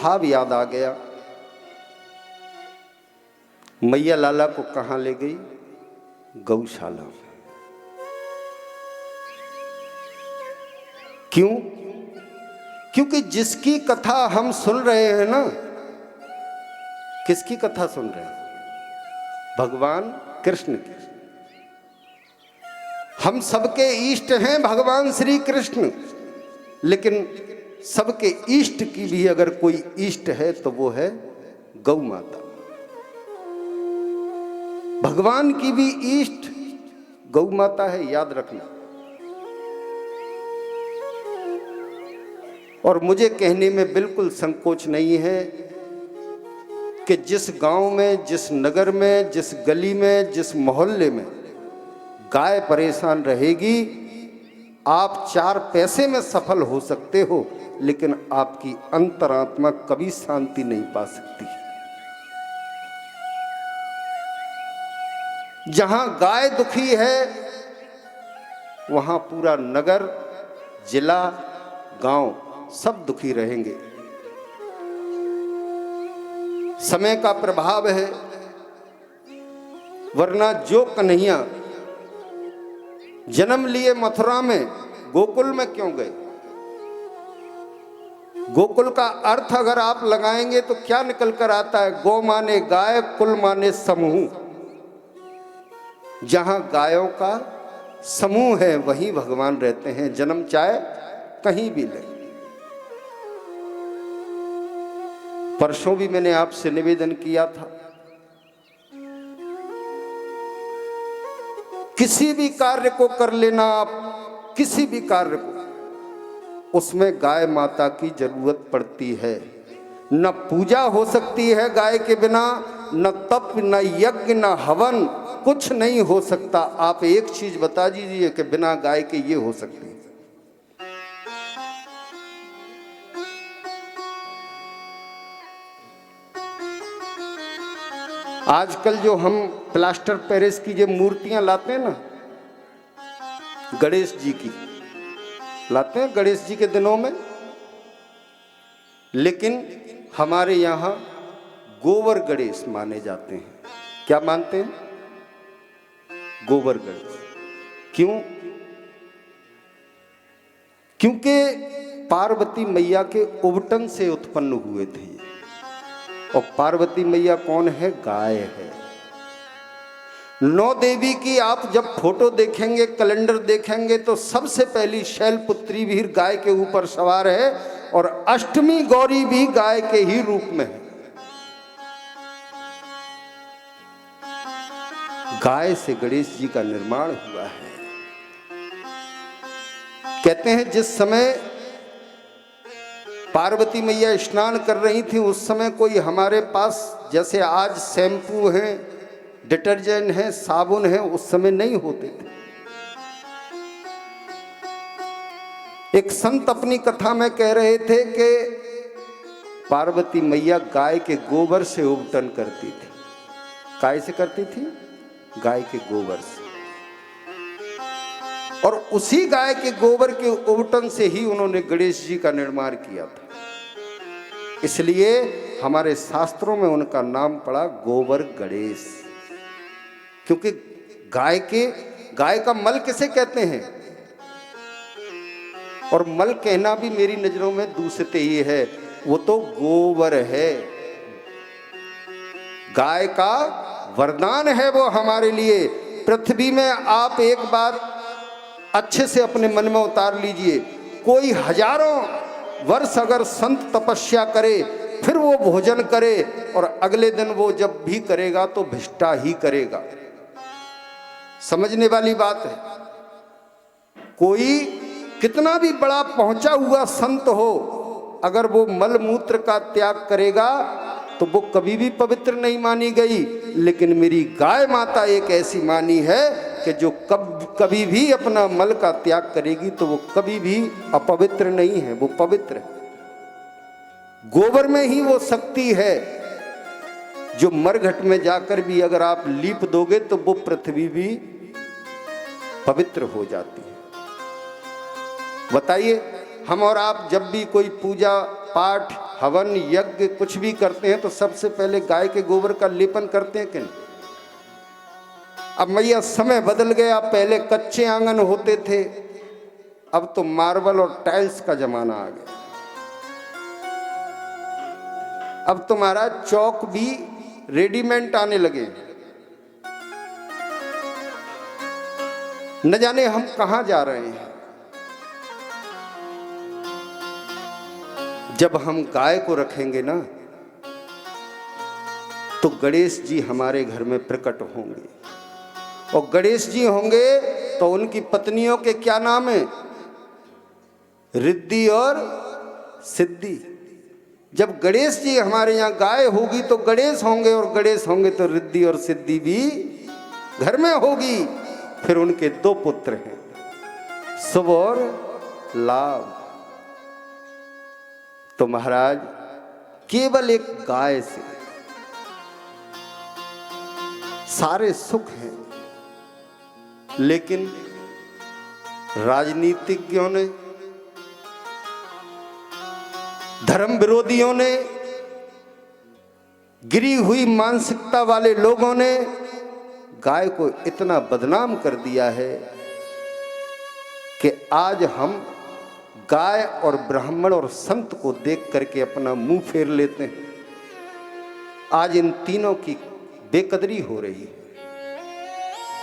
भाव याद आ गया। मैया लाला को कहाँ ले गई? गौशाला में। क्यों? क्योंकि जिसकी कथा हम सुन रहे हैं ना, किसकी कथा सुन रहे हैं? भगवान कृष्ण की। हम सबके इष्ट हैं भगवान श्री कृष्ण, लेकिन सबके इष्ट की भी अगर कोई इष्ट है तो वो है गौ माता। भगवान की भी इष्ट गौ माता है, याद रखना। और मुझे कहने में बिल्कुल संकोच नहीं है कि जिस गांव में, जिस नगर में, जिस गली में, जिस मोहल्ले में गाय परेशान रहेगी, आप 4 पैसे में सफल हो सकते हो, लेकिन आपकी अंतरात्मा कभी शांति नहीं पा सकती। जहां गाय दुखी है वहां पूरा नगर, जिला, गांव सब दुखी रहेंगे। समय का प्रभाव है, वरना जो कन्हैया जन्म लिए मथुरा में, गोकुल में क्यों गए? गोकुल का अर्थ अगर आप लगाएंगे तो क्या निकल कर आता है? गौ माने गाय, कुल माने समूह। जहां गायों का समूह है वहीं भगवान रहते हैं, जन्म चाहे कहीं भी ले। परसों भी मैंने आपसे निवेदन किया था, किसी भी कार्य को कर लेना आप, किसी भी कार्य को, उसमें गाय माता की जरूरत पड़ती है। न पूजा हो सकती है गाय के बिना, न तप, न यज्ञ, न हवन, कुछ नहीं हो सकता। आप एक चीज बता दीजिए कि बिना गाय के ये हो सकती है। आजकल जो हम प्लास्टर पेरिस की जो मूर्तियां लाते हैं ना, गणेश जी की लाते हैं गणेश जी के दिनों में, लेकिन हमारे यहाँ गोबर गणेश माने जाते हैं। क्या मानते हैं? गोबर गणेश। क्यों? क्योंकि पार्वती मैया के उबटन से उत्पन्न हुए थे। और पार्वती मैया कौन है? गाय है। 9 देवी की आप जब फोटो देखेंगे, कैलेंडर देखेंगे, तो सबसे पहली शैलपुत्री भी गाय के ऊपर सवार है, और अष्टमी गौरी भी गाय के ही रूप में है। गाय से गणेश जी का निर्माण हुआ है। कहते हैं जिस समय पार्वती मैया स्नान कर रही थी, उस समय कोई हमारे पास जैसे आज शैम्पू है, डिटर्जेंट है, साबुन है, उस समय नहीं होते थे। एक संत अपनी कथा में कह रहे थे कि पार्वती मैया गाय के गोबर से उबटन करती थी। काय से करती थी? गाय के गोबर से। और उसी गाय के गोबर के उबटन से ही उन्होंने गणेश जी का निर्माण किया था। इसलिए हमारे शास्त्रों में उनका नाम पड़ा गोबर गणेश। क्योंकि गाय का मल किसे कहते हैं? और मल कहना भी मेरी नजरों में दूसरे ही है, वो तो गोबर है। गाय का वरदान है वो हमारे लिए। पृथ्वी में आप एक बात अच्छे से अपने मन में उतार लीजिए, कोई हजारों वर्ष अगर संत तपस्या करे, फिर वो भोजन करे, और अगले दिन वो जब भी करेगा तो भिष्टा ही करेगा। समझने वाली बात है। कोई कितना भी बड़ा पहुंचा हुआ संत हो, अगर वो मल मूत्र का त्याग करेगा तो वो कभी भी पवित्र नहीं मानी गई। लेकिन मेरी गाय माता एक ऐसी मानी है कि जो कभी भी अपना मल का त्याग करेगी तो वो कभी भी अपवित्र नहीं है, वो पवित्र है। गोबर में ही वो शक्ति है जो मरघट में जाकर भी अगर आप लीप दोगे तो वो पृथ्वी भी पवित्र हो जाती है। बताइए, हम और आप जब भी कोई पूजा पाठ हवन यज्ञ कुछ भी करते हैं तो सबसे पहले गाय के गोबर का लेपन करते हैं कि नहीं? अब मैया समय बदल गया, पहले कच्चे आंगन होते थे, अब तो मार्बल और टाइल्स का जमाना आ गया। अब तुम्हारा चौक भी रेडीमेड आने लगे। न जाने हम कहां जा रहे हैं। जब हम गाय को रखेंगे ना तो गणेश जी हमारे घर में प्रकट होंगे, और गणेश जी होंगे तो उनकी पत्नियों के क्या नाम है? रिद्धि और सिद्धि। जब गणेश जी हमारे यहाँ गाय होगी तो गणेश होंगे, और गणेश होंगे तो रिद्धि और सिद्धि भी घर में होगी। फिर उनके 2 पुत्र हैं, शुभ और लाभ। तो महाराज केवल एक गाय से सारे सुख हैं, लेकिन राजनीतिज्ञों ने, धर्म विरोधियों ने, गिरी हुई मानसिकता वाले लोगों ने गाय को इतना बदनाम कर दिया है कि आज हम गाय और ब्राह्मण और संत को देख करके अपना मुंह फेर लेते हैं। आज इन तीनों की बेकदरी हो रही है।